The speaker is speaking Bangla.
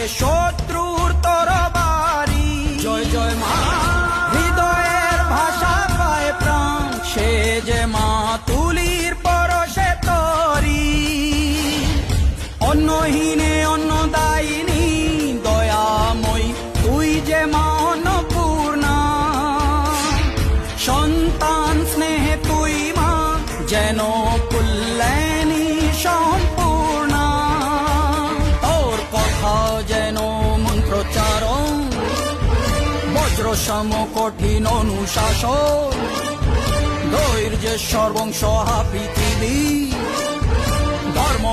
বাঁধে শত্রুর তরবারি। জয় জয় মা, হৃদয়ের ভাষা পায় প্রাণ, সে যে মা তুলির পরশে তরি। অন্নহীনে অন্নদায়িনী দয়াময়ী, তুই যে মা অন্নপূর্ণা। সন্তান স্নেহে তুই মা যেন কল্যাণী সম্পূর্ণা। তোর কথা যেন মন্ত্রোচ্চারণ, বজ্র সম কঠিন অনুশাসন। ধৈর্যের সর্বংসহা পৃথিবী, ধর্ম